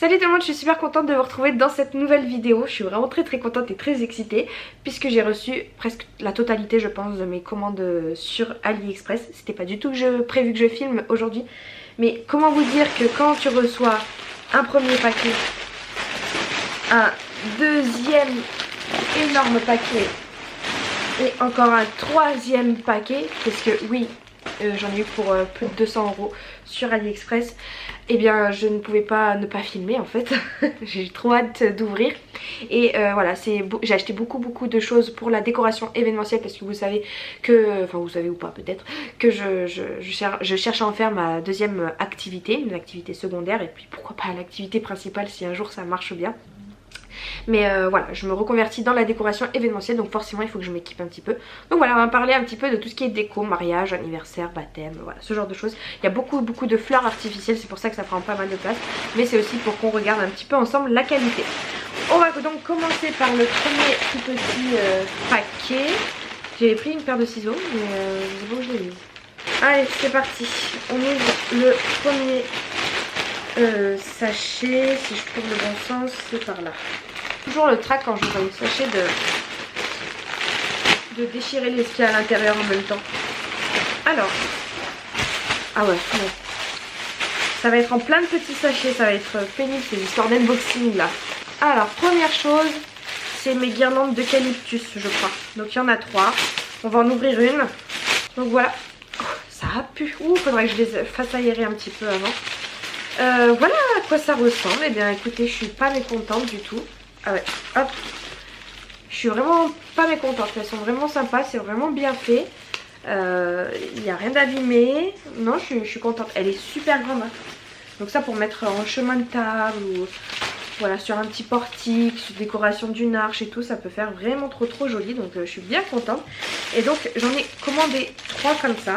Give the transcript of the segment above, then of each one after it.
Salut tout le monde, je suis super contente de vous retrouver dans cette nouvelle vidéo. Je suis vraiment très contente et très excitée puisque j'ai reçu presque la totalité je pense de mes commandes sur AliExpress. C'était pas du tout prévu que je filme aujourd'hui, mais comment vous dire que quand tu reçois un premier paquet, un deuxième énorme paquet et encore un troisième paquet, parce que oui, j'en ai eu pour plus de 200 € sur AliExpress, et bien je ne pouvais pas ne pas filmer en fait. J'ai trop hâte d'ouvrir. Et voilà, j'ai acheté beaucoup de choses pour la décoration événementielle, parce que vous savez que, enfin vous savez ou pas peut-être, que je cherche à en faire ma deuxième activité, une activité secondaire, et puis pourquoi pas l'activité principale si un jour ça marche bien. Mais voilà, je me reconvertis dans la décoration événementielle, donc forcément il faut que je m'équipe un petit peu. Donc voilà, on va parler un petit peu de tout ce qui est déco, mariage, anniversaire, baptême, voilà, ce genre de choses. Il y a beaucoup de fleurs artificielles, c'est pour ça que ça prend pas mal de place, mais c'est aussi pour qu'on regarde un petit peu ensemble la qualité. On va donc commencer par le premier tout petit paquet. J'ai pris une paire de ciseaux, mais je sais pas où je l'ai mise. Allez, c'est parti. On ouvre le premier sachet. Si je trouve le bon sens, c'est par là. Toujours le trac quand j'ouvre un sachet de déchirer les qu'il y a à l'intérieur en même temps. Alors, ah ouais, bon. Ça va être en plein de petits sachets, ça va être pénible, c'est l'histoire d'unboxing là. Alors, première chose, c'est mes guirlandes d'eucalyptus, je crois. Donc il y en a 3. On va en ouvrir une. Donc voilà. Oh, ça a pu. Ouh, faudrait que je les fasse aérer un petit peu avant. Voilà à quoi ça ressemble. Eh bien écoutez, je suis pas mécontente du tout. Ah ouais, hop. Je suis vraiment pas mécontente. Elles sont vraiment sympas, c'est vraiment bien fait. Il n'y a rien d'abîmé. Non, je suis contente. Elle est super grande. Hein. Donc ça pour mettre en chemin de table ou voilà, sur un petit portique, sur décoration d'une arche et tout, ça peut faire vraiment trop joli. Donc je suis bien contente. Et donc j'en ai commandé 3 comme ça.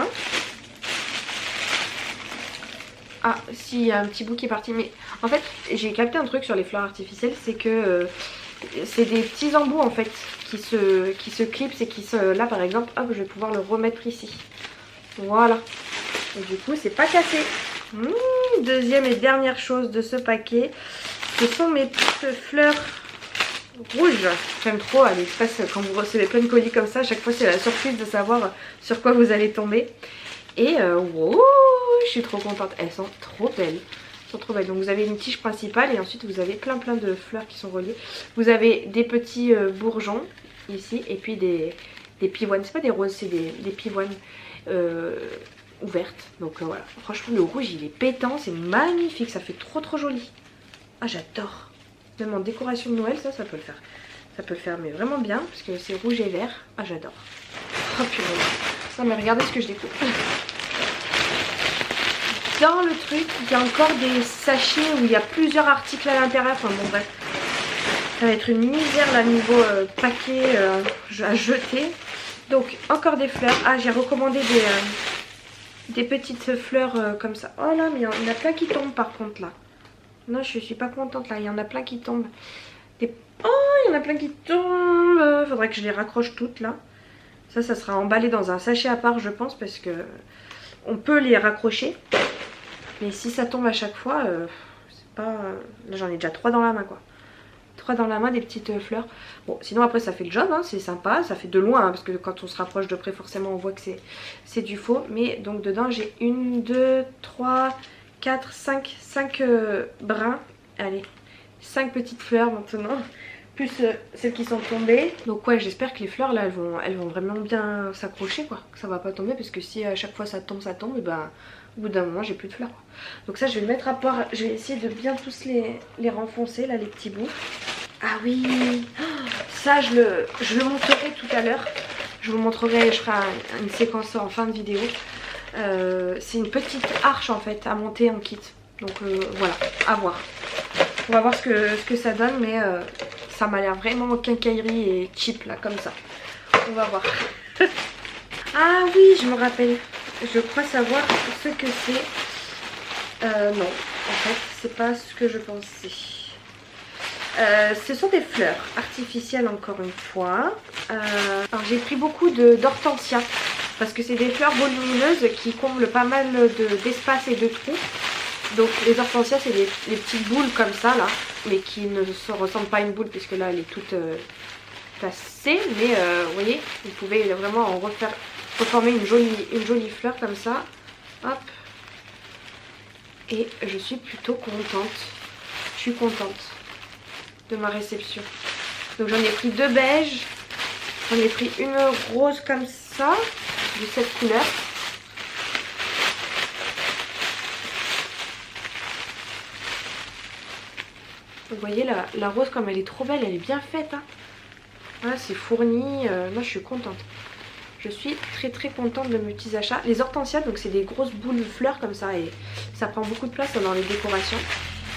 Ah, si, il y a un petit bout qui est parti. Mais en fait, j'ai capté un truc sur les fleurs artificielles, c'est que c'est des petits embouts en fait qui se clipsent et qui se... Là par exemple, hop, je vais pouvoir le remettre ici. Voilà. Et du coup, c'est pas cassé. Deuxième et dernière chose de ce paquet, ce sont mes petites fleurs rouges. J'aime trop à l'Express quand vous recevez plein de colis comme ça. À chaque fois, c'est la surprise de savoir sur quoi vous allez tomber. Et wow, je suis trop contente, elles sont trop belles. Elles sont trop belles. Donc vous avez une tige principale et ensuite vous avez plein de fleurs qui sont reliées. Vous avez des petits bourgeons ici et puis des pivoines. C'est pas des roses, c'est des pivoines ouvertes. Donc voilà, franchement le rouge il est pétant, c'est magnifique, ça fait trop joli. Ah j'adore. Même en décoration de Noël ça peut le faire. Ça peut le faire mais vraiment bien parce que c'est rouge et vert. Ah j'adore. Oh purée. Non mais regardez ce que je découpe. Dans le truc, il y a encore des sachets où il y a plusieurs articles à l'intérieur. Enfin bon bref. Ça va être une misère là niveau paquet à jeter. Donc encore des fleurs. Ah j'ai recommandé des petites fleurs comme ça. Oh là mais il y en a plein qui tombent par contre là. Non je suis pas contente là. Il y en a plein qui tombent. Oh il y en a plein qui tombent. Faudrait que je les raccroche toutes là. Ça sera emballé dans un sachet à part je pense parce que on peut les raccrocher. Mais si ça tombe à chaque fois, c'est pas... Là j'en ai déjà 3 dans la main quoi. 3 dans la main des petites fleurs. Bon sinon après ça fait le job, hein, c'est sympa. Ça fait de loin hein, parce que quand on se rapproche de près forcément on voit que c'est du faux. Mais donc dedans j'ai 1, 2, 3, 4, 5 brins. Allez, 5 petites fleurs maintenant. Plus celles qui sont tombées. Donc ouais j'espère que les fleurs là elles vont vraiment bien s'accrocher quoi. Que ça va pas tomber parce que si à chaque fois ça tombe et ben au bout d'un moment j'ai plus de fleurs quoi. Donc ça je vais le mettre à part. Je vais essayer de bien tous les renfoncer là les petits bouts. Ah oui ça je le montrerai tout à l'heure. Je vous montrerai, je ferai une séquence en fin de vidéo. C'est une petite arche en fait à monter en kit. Donc voilà, à voir. On va voir ce que ça donne mais ça m'a l'air vraiment quincaillerie et cheap là comme ça. On va voir. Ah oui je me rappelle. Je crois savoir ce que c'est. Non en fait c'est pas ce que je pensais. Ce sont des fleurs artificielles encore une fois. Alors j'ai pris beaucoup d'hortensia parce que c'est des fleurs volumineuses qui comblent pas mal d'espace et de trous. Donc les hortensias c'est les petites boules comme ça là, mais qui ne se ressemblent pas à une boule puisque là elle est toute tassée. Mais vous voyez, vous pouvez vraiment en reformer une jolie fleur comme ça. Hop. Et je suis plutôt contente. Je suis contente de ma réception. Donc j'en ai pris 2 beiges. J'en ai pris une rose comme ça, de cette couleur. Vous voyez la rose comme elle est trop belle, elle est bien faite. Hein. Voilà, c'est fourni. Moi je suis contente. Je suis très contente de mes petits achats. Les hortensias, donc c'est des grosses boules de fleurs comme ça et ça prend beaucoup de place dans les décorations.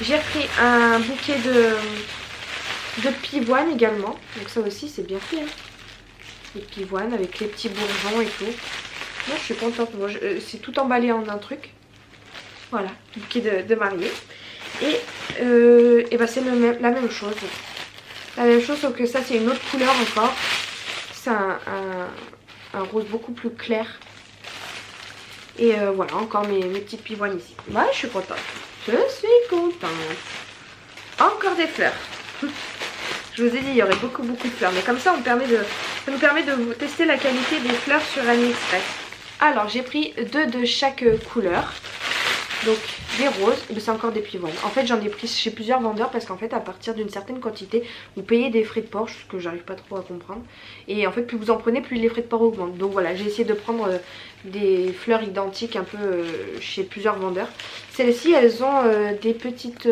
J'ai pris un bouquet de pivoine également. Donc ça aussi c'est bien fait. Hein. Les pivoines avec les petits bourgeons et tout. Moi je suis contente. Bon, c'est tout emballé en un truc. Voilà, bouquet de mariée. Et bah c'est la même chose. La même chose sauf que ça c'est une autre couleur encore. C'est un rose beaucoup plus clair. Et voilà, encore mes petites pivoines ici. Moi je suis contente. Je suis contente. Encore des fleurs. Je vous ai dit il y aurait beaucoup de fleurs. Mais comme ça ça nous permet de vous tester la qualité des fleurs sur AliExpress. Alors j'ai pris 2 de chaque couleur. Donc des roses, c'est encore des pivoines. En fait j'en ai pris chez plusieurs vendeurs parce qu'en fait à partir d'une certaine quantité vous payez des frais de port, ce que j'arrive pas trop à comprendre. Et en fait plus vous en prenez plus les frais de port augmentent. Donc voilà, j'ai essayé de prendre des fleurs identiques un peu chez plusieurs vendeurs. Celles-ci elles ont des petites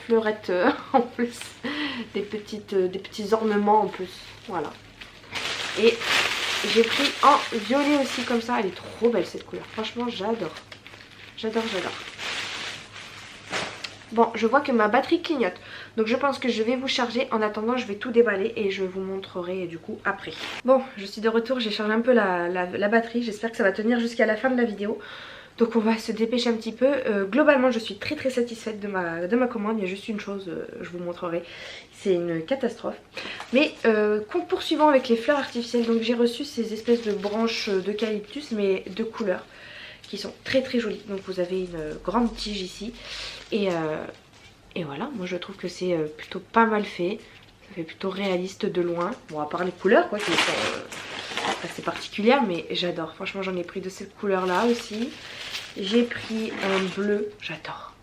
fleurettes en plus, des petits ornements en plus. Voilà. Et j'ai pris en violet aussi comme ça, elle est trop belle cette couleur, franchement j'adore. J'adore. Bon, je vois que ma batterie clignote. Donc je pense que je vais vous charger. En attendant, je vais tout déballer et je vous montrerai du coup après. Bon, je suis de retour. J'ai chargé un peu la batterie. J'espère que ça va tenir jusqu'à la fin de la vidéo. Donc on va se dépêcher un petit peu. Globalement, je suis très satisfaite de ma commande. Il y a juste une chose, je vous montrerai. C'est une catastrophe. Mais poursuivant avec les fleurs artificielles. Donc j'ai reçu ces espèces de branches d'eucalyptus, mais de couleurs, qui sont très jolies. Donc vous avez une grande tige ici et voilà, moi je trouve que c'est plutôt pas mal fait, ça fait plutôt réaliste de loin, bon à part les couleurs quoi qui sont assez particulières, mais j'adore, franchement j'en ai pris de cette couleur là aussi. J'ai pris un bleu, j'adore,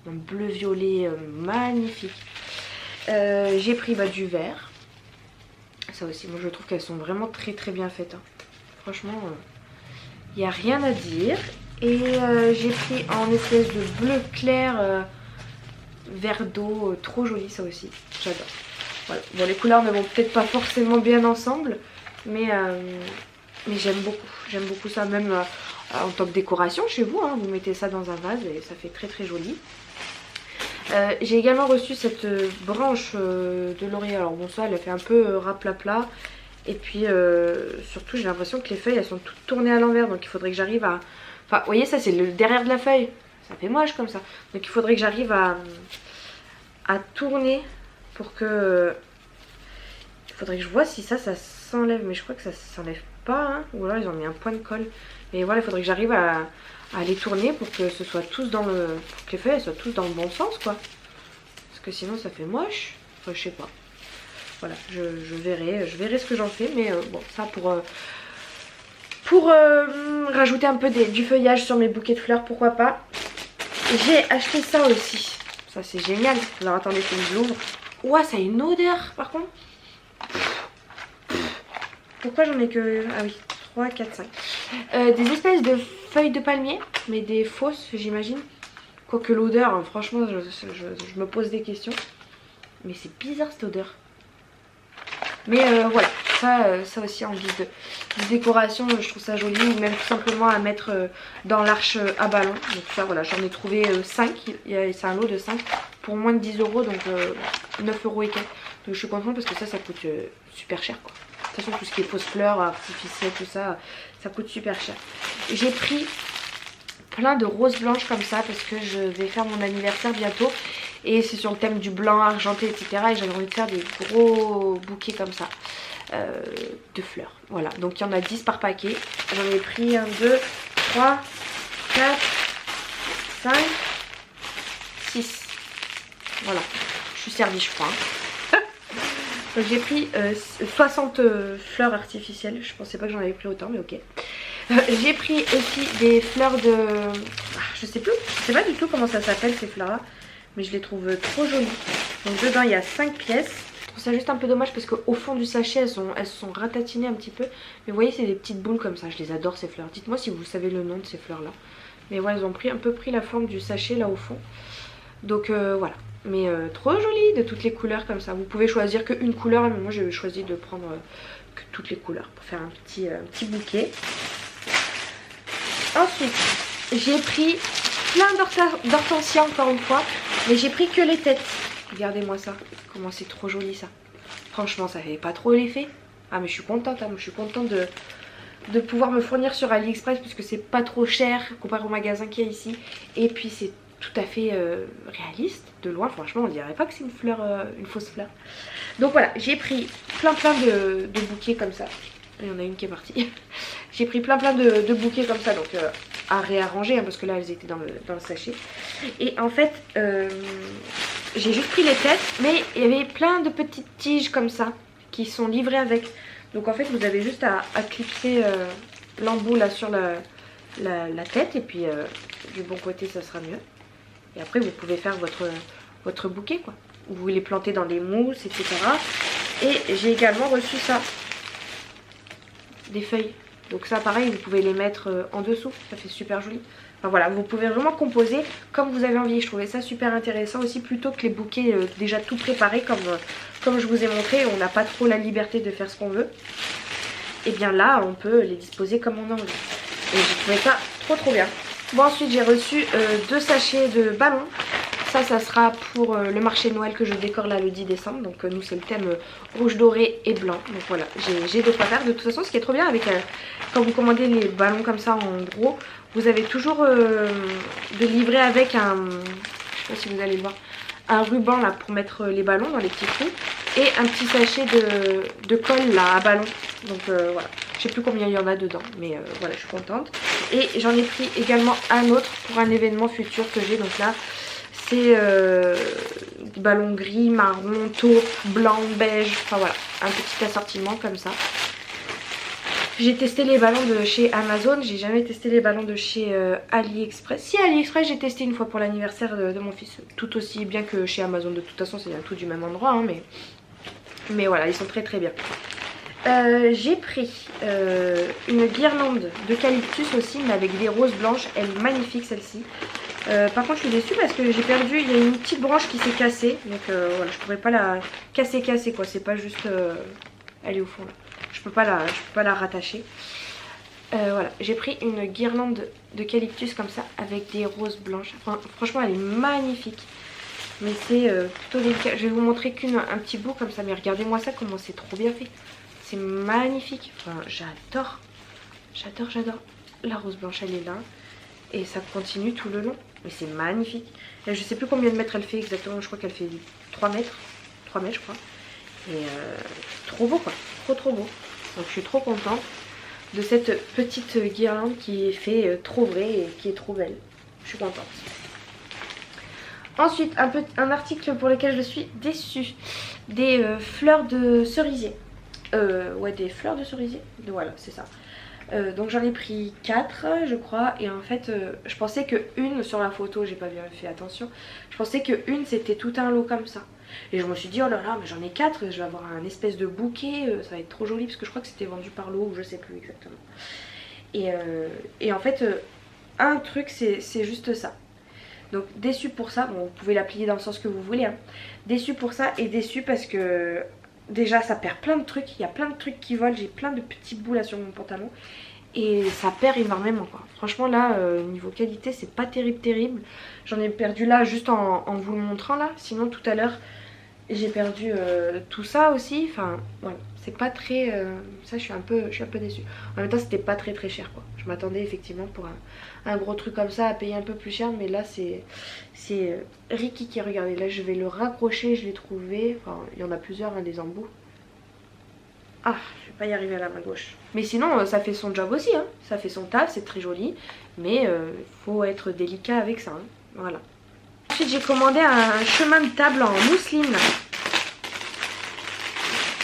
un bleu violet magnifique. J'ai pris du vert, ça aussi moi je trouve qu'elles sont vraiment très bien faites hein. Franchement il n'y a rien à dire. Et j'ai pris en espèce de bleu clair, vert d'eau, trop joli ça aussi. J'adore. Voilà. Bon, les couleurs ne vont peut-être pas forcément bien ensemble, mais j'aime beaucoup. J'aime beaucoup ça, même en tant que décoration chez vous. Hein. Vous mettez ça dans un vase et ça fait très joli. J'ai également reçu cette branche de laurier. Alors bon, ça elle a fait un peu raplapla. Et puis surtout j'ai l'impression que les feuilles elles sont toutes tournées à l'envers. Donc il faudrait que j'arrive à... Enfin vous voyez ça c'est le derrière de la feuille. Ça fait moche comme ça. Donc il faudrait que j'arrive à tourner pour que... Il faudrait que je vois si ça s'enlève. Mais je crois que ça s'enlève pas hein. Ou alors ils ont mis un point de colle. Mais voilà il faudrait que j'arrive à les tourner pour que ce soit tous dans le... Pour que les feuilles elles soient tous dans le bon sens quoi. Parce que sinon ça fait moche. Enfin je sais pas. Voilà, je verrai ce que j'en fais, mais bon, ça pour rajouter un peu du feuillage sur mes bouquets de fleurs, pourquoi pas. J'ai acheté ça aussi, ça c'est génial. Alors attendez que je l'ouvre. Ouah, ça a une odeur par contre. Pourquoi j'en ai que... Ah oui, 3, 4, 5. Des espèces de feuilles de palmier, mais des fausses j'imagine. Quoique l'odeur, hein, franchement, je me pose des questions. Mais c'est bizarre cette odeur. Mais voilà, ça aussi en guise de décoration, je trouve ça joli. Ou même tout simplement à mettre dans l'arche à ballon. Donc ça voilà, j'en ai trouvé 5, c'est un lot de 5 pour moins de 10 €, donc 9 € et quelques. Donc je suis contente parce que ça coûte super cher quoi. De toute façon tout ce qui est fausses fleurs, artificielles, tout ça, ça coûte super cher. J'ai pris plein de roses blanches comme ça parce que je vais faire mon anniversaire bientôt. Et c'est sur le thème du blanc argenté etc. Et j'avais envie de faire des gros bouquets comme ça de fleurs. Voilà, donc il y en a 10 par paquet. J'en ai pris 1, 2, 3, 4, 5, 6. Voilà, je suis servie je crois. Donc j'ai pris 60 fleurs artificielles. Je pensais pas que j'en avais pris autant mais ok. J'ai pris aussi des fleurs de... je sais pas du tout comment ça s'appelle ces fleurs là. Mais je les trouve trop jolies. Donc dedans il y a 5 pièces. Je trouve ça juste un peu dommage parce qu'au fond du sachet elles se sont ratatinées un petit peu. Mais vous voyez c'est des petites boules comme ça. Je les adore ces fleurs. Dites moi si vous savez le nom de ces fleurs là. Mais ouais elles ont un peu pris la forme du sachet là au fond. Donc voilà. Mais trop joli de toutes les couleurs comme ça. Vous pouvez choisir qu'une couleur mais moi j'ai choisi de prendre que toutes les couleurs pour faire un petit bouquet. Ensuite j'ai pris plein d'hortensias encore une fois. Mais j'ai pris que les têtes. Regardez-moi ça. Comment c'est trop joli ça. Franchement ça fait pas trop l'effet. Ah mais je suis contente hein. Je suis contente de pouvoir me fournir sur AliExpress puisque c'est pas trop cher comparé au magasin qu'il y a ici. Et puis c'est tout à fait réaliste. De loin franchement on dirait pas que c'est une fleur, une fausse fleur. Donc voilà j'ai pris plein de bouquets comme ça. Il y en a une qui est partie. J'ai pris plein de bouquets comme ça donc à réarranger hein, parce que là elles étaient dans le sachet. Et en fait j'ai juste pris les têtes mais il y avait plein de petites tiges comme ça qui sont livrées avec. Donc en fait vous avez juste à clipser l'embout là sur la tête et puis du bon côté ça sera mieux. Et après vous pouvez faire votre bouquet quoi. Vous les plantez dans des mousses etc. Et j'ai également reçu ça. Des feuilles. Donc ça pareil vous pouvez les mettre en dessous. Ça fait super joli. Enfin voilà vous pouvez vraiment composer comme vous avez envie. Je trouvais ça super intéressant aussi plutôt que les bouquets déjà tout préparés comme je vous ai montré. On n'a pas trop la liberté de faire ce qu'on veut. Et bien là on peut les disposer comme on a envie. Et j'ai trouvé ça trop bien. Bon ensuite j'ai reçu 2 sachets de ballons. Ça sera pour le marché de Noël que je décore là le 10 décembre. Donc nous c'est le thème rouge doré et blanc. Donc voilà j'ai de quoi faire. De toute façon ce qui est trop bien avec quand vous commandez les ballons comme ça en gros, vous avez toujours de livrer avec un, je sais pas si vous allez le voir, un ruban là pour mettre les ballons dans les petits trous. Et un petit sachet de colle là à ballon. Donc voilà. Je sais plus combien il y en a dedans. Mais voilà je suis contente. Et j'en ai pris également un autre pour un événement futur que j'ai. Donc là c'est des ballons gris, marron, taupe, blanc, beige. Enfin voilà. Un petit assortiment comme ça. J'ai testé les ballons de chez Amazon, j'ai jamais testé les ballons de chez AliExpress. Si AliExpress j'ai testé une fois pour l'anniversaire de mon fils, tout aussi bien que chez Amazon. De toute façon c'est bien tout du même endroit hein, mais voilà ils sont très bien. J'ai pris une guirlande d'eucalyptus aussi mais avec des roses blanches, elle est magnifique celle-ci. Par contre je suis déçue parce que j'ai perdu, il y a une petite branche qui s'est cassée. Donc voilà je pourrais pas la casser quoi, c'est pas juste elle est au fond là. Je peux pas la rattacher. Voilà, j'ai pris une guirlande d'eucalyptus comme ça avec des roses blanches. Enfin, franchement, elle est magnifique. Mais c'est plutôt délicat. Je vais vous montrer un petit bout comme ça. Mais regardez-moi ça, comment c'est trop bien fait. C'est magnifique. Enfin, j'adore. J'adore. La rose blanche, elle est là. Et ça continue tout le long. Mais c'est magnifique. Et je sais plus combien de mètres elle fait exactement. Je crois qu'elle fait 3 mètres. 3 mètres, je crois. Et trop beau quoi. Trop beau. Donc je suis trop contente de cette petite guirlande qui est fait trop vrai et qui est trop belle. Je suis contente. Ensuite un article pour lequel je suis déçue. Des fleurs de cerisier. Ouais des fleurs de cerisier. Voilà c'est ça. Donc j'en ai pris 4 je crois. Et en fait je pensais que une sur la photo, j'ai pas bien fait attention. Je pensais que une c'était tout un lot comme ça. Et je me suis dit oh là là mais j'en ai 4, je vais avoir un espèce de bouquet, ça va être trop joli parce que je crois que c'était vendu par lot ou je sais plus exactement. Et en fait un truc c'est juste ça. Donc déçue pour ça, bon vous pouvez la plier dans le sens que vous voulez hein. Déçue pour ça et déçue parce que déjà ça perd plein de trucs, il y a plein de trucs qui volent, j'ai plein de petits bouts là sur mon pantalon. Et ça perd énormément quoi. Franchement là niveau qualité c'est pas terrible. J'en ai perdu là juste en vous le montrant là. Sinon tout à l'heure j'ai perdu tout ça aussi. Enfin voilà c'est pas très ça je suis un peu déçue. En même temps c'était pas très cher quoi. Je m'attendais effectivement pour un gros truc comme ça à payer un peu plus cher. Mais là c'est Rikiki. Regardez là je vais le raccrocher. Je l'ai trouvé. Enfin il y en a plusieurs hein, des embouts. Ah, je vais pas y arriver à la main gauche. Mais sinon, ça fait son job aussi, hein. Ça fait son taf, c'est très joli. Mais faut être délicat avec ça, hein. Voilà. Ensuite j'ai commandé un chemin de table en mousseline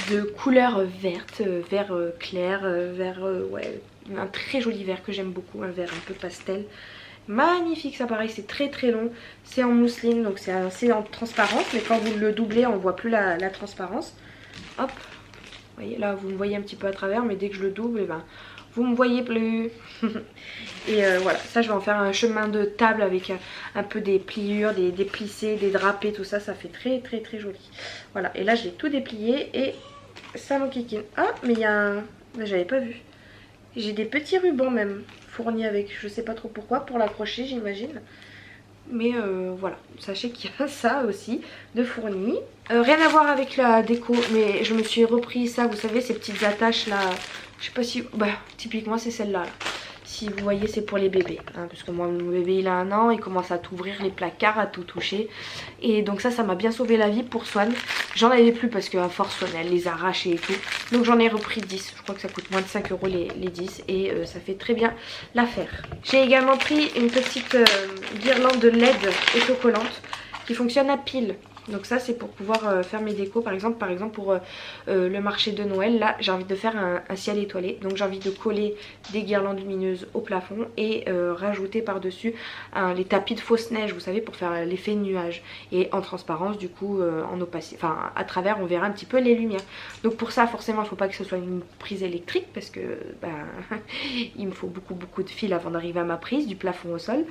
de couleur verte, vert clair, vert ouais, un très joli vert que j'aime beaucoup, un vert un peu pastel. Magnifique, ça pareil, c'est très très long, c'est en mousseline donc c'est assez en transparence, mais quand vous le doublez on voit plus la transparence. Hop, vous voyez là vous me voyez un petit peu à travers, mais dès que je le double, et ben, vous me voyez plus. Et voilà, ça je vais en faire un chemin de table avec un peu des pliures, des plissés, des drapés, tout ça, ça fait très très très joli. Voilà, et là je l'ai tout déplié et ça m'enquiquine. Ah, mais il y a un... J'avais pas vu. J'ai des petits rubans même fournis avec, je sais pas trop pourquoi, pour l'accrocher j'imagine. Mais voilà, sachez qu'il y a ça aussi de fourni. Rien à voir avec la déco, mais je me suis repris ça, vous savez, ces petites attaches là. Je sais pas si... Bah, typiquement c'est celle-là. Là. Si vous voyez, c'est pour les bébés. Hein, parce que moi, mon bébé, il a 1 an. Il commence à tout ouvrir les placards, à tout toucher. Et donc ça m'a bien sauvé la vie pour Swan. J'en avais plus parce qu'à force, Swan, elle les arrachait et tout. Donc j'en ai repris 10. Je crois que ça coûte moins de 5 € les 10. Et ça fait très bien l'affaire. J'ai également pris une petite guirlande de LED autocollante qui fonctionne à pile. Donc ça c'est pour pouvoir faire mes décos par exemple pour le marché de Noël. Là j'ai envie de faire un ciel étoilé. Donc j'ai envie de coller des guirlandes lumineuses au plafond et rajouter par dessus les tapis de fausse neige, vous savez, pour faire l'effet nuage. Et en transparence du coup en opacité, enfin à travers on verra un petit peu les lumières. Donc pour ça forcément il ne faut pas que ce soit une prise électrique parce que il me faut beaucoup de fils avant d'arriver à ma prise du plafond au sol.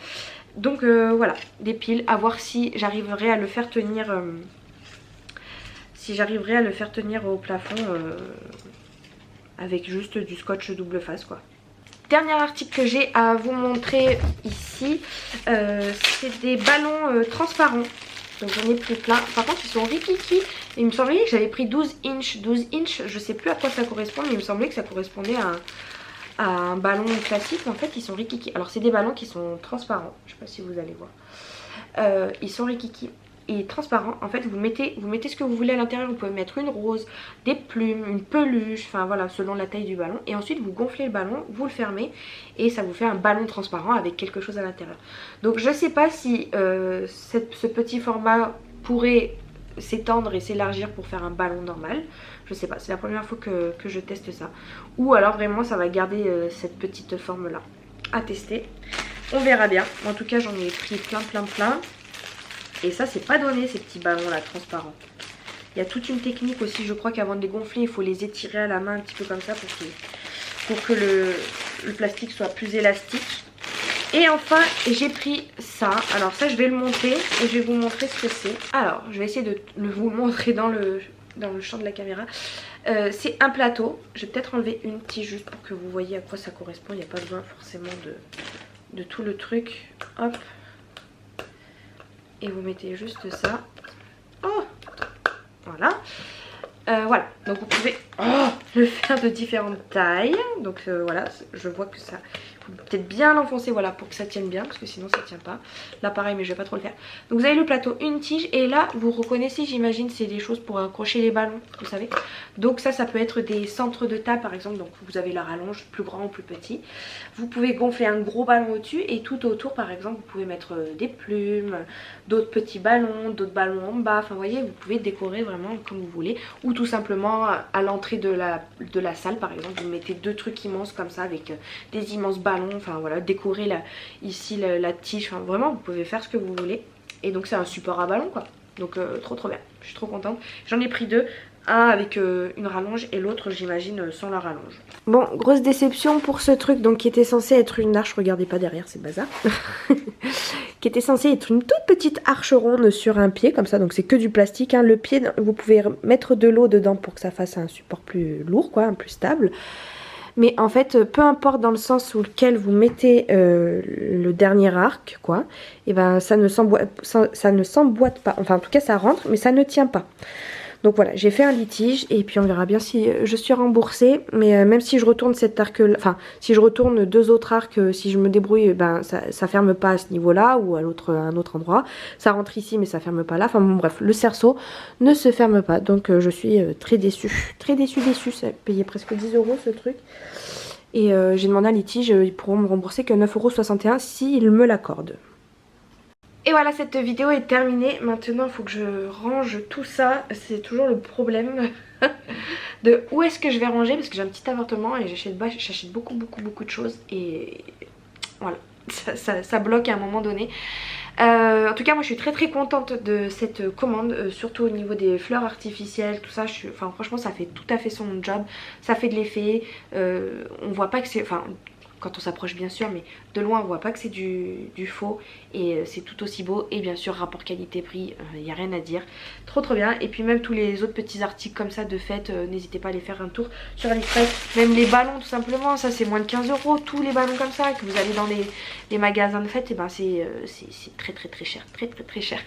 Donc voilà, des piles, à voir si j'arriverai à le faire tenir au plafond avec juste du scotch double face quoi. Dernier article que j'ai à vous montrer ici, c'est des ballons transparents. Donc j'en ai pris plein. Par contre ils sont rikiki. Il me semblait que j'avais pris 12 inches. 12 inches, je sais plus à quoi ça correspond, mais il me semblait que ça correspondait à un ballon classique. En fait ils sont rikiki. Alors c'est des ballons qui sont transparents, je sais pas si vous allez voir. Ils sont rikiki et transparents. En fait vous mettez ce que vous voulez à l'intérieur. Vous pouvez mettre une rose, des plumes, une peluche, enfin voilà, selon la taille du ballon. Et ensuite vous gonflez le ballon, vous le fermez et ça vous fait un ballon transparent avec quelque chose à l'intérieur. Donc je sais pas si ce petit format pourrait s'étendre et s'élargir pour faire un ballon normal. Je sais pas, c'est la première fois que je teste ça. Ou alors vraiment ça va garder cette petite forme là. À tester. On verra bien. En tout cas j'en ai pris plein. Et ça c'est pas donné ces petits ballons là transparents. Il y a toute une technique aussi, je crois qu'avant de les gonfler il faut les étirer à la main un petit peu comme ça pour que le plastique soit plus élastique. Et enfin j'ai pris ça. Alors ça je vais le montrer et je vais vous montrer ce que c'est. Alors je vais essayer de vous le montrer dans le champ de la caméra. C'est un plateau. Je vais peut-être enlever une tige juste pour que vous voyez à quoi ça correspond. Il n'y a pas besoin forcément de tout le truc. Hop. Et vous mettez juste ça. Oh, voilà. Voilà. Donc vous pouvez le faire de différentes tailles. Donc voilà, je vois que ça... peut-être bien l'enfoncer voilà pour que ça tienne bien parce que sinon ça tient pas. Là pareil mais je vais pas trop le faire. Donc vous avez le plateau, une tige et là vous reconnaissez j'imagine c'est des choses pour accrocher les ballons vous savez. Donc ça peut être des centres de table par exemple. Donc vous avez la rallonge plus grand ou plus petit. Vous pouvez gonfler un gros ballon au-dessus et tout autour par exemple vous pouvez mettre des plumes, d'autres petits ballons, d'autres ballons en bas. Enfin vous voyez vous pouvez décorer vraiment comme vous voulez. Ou tout simplement à l'entrée de la salle par exemple vous mettez 2 trucs immenses comme ça avec des immenses ballons. Enfin voilà, décorer ici la tige, enfin, vraiment vous pouvez faire ce que vous voulez. Et donc c'est un support à ballon quoi. Donc trop bien, je suis trop contente. J'en ai pris 2, un avec une rallonge et l'autre j'imagine sans la rallonge. Bon, grosse déception pour ce truc donc qui était censé être une arche, regardez pas derrière c'est bazar. Qui était censé être une toute petite arche ronde sur un pied comme ça, donc c'est que du plastique hein. Le pied vous pouvez mettre de l'eau dedans pour que ça fasse un support plus lourd quoi, plus stable. Mais en fait, peu importe dans le sens sous lequel vous mettez le dernier arc, quoi, et ben ça ne s'emboîte pas. Enfin, en tout cas, ça rentre, mais ça ne tient pas. Donc voilà, j'ai fait un litige et puis on verra bien si je suis remboursée. Mais même si je retourne cet arc, enfin, si je retourne 2 autres arcs, si je me débrouille, ben ça ferme pas à ce niveau-là ou à un autre endroit. Ça rentre ici, mais ça ferme pas là. Enfin bon, bref, le cerceau ne se ferme pas. Donc je suis très déçue. Très déçue. Ça a payé presque 10 € ce truc. Et j'ai demandé un litige, ils pourront me rembourser que 9,61 € s'ils me l'accordent. Et voilà, cette vidéo est terminée. Maintenant il faut que je range tout ça. C'est toujours le problème de où est-ce que je vais ranger, parce que j'ai un petit appartement et j'achète beaucoup de choses. Et voilà, ça bloque à un moment donné. En tout cas moi je suis très contente de cette commande, surtout au niveau des fleurs artificielles, tout ça. Enfin franchement ça fait tout à fait son job, ça fait de l'effet, on voit pas que c'est... Enfin quand on s'approche bien sûr, mais de loin on voit pas que c'est du faux, et c'est tout aussi beau. Et bien sûr rapport qualité-prix, il n'y a rien à dire, trop bien. Et puis même tous les autres petits articles comme ça de fête, n'hésitez pas à aller faire un tour sur AliExpress. Même les ballons tout simplement, ça c'est moins de 15 €, tous les ballons comme ça que vous allez dans les magasins de fête, et ben c'est très cher, très cher.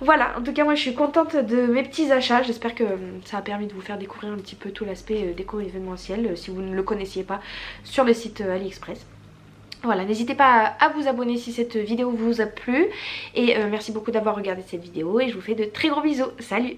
Voilà, en tout cas moi je suis contente de mes petits achats. J'espère que ça a permis de vous faire découvrir un petit peu tout l'aspect déco événementiel, si vous ne le connaissiez pas, sur le site AliExpress. Voilà, n'hésitez pas à vous abonner si cette vidéo vous a plu. Et merci beaucoup d'avoir regardé cette vidéo, et je vous fais de très gros bisous. Salut!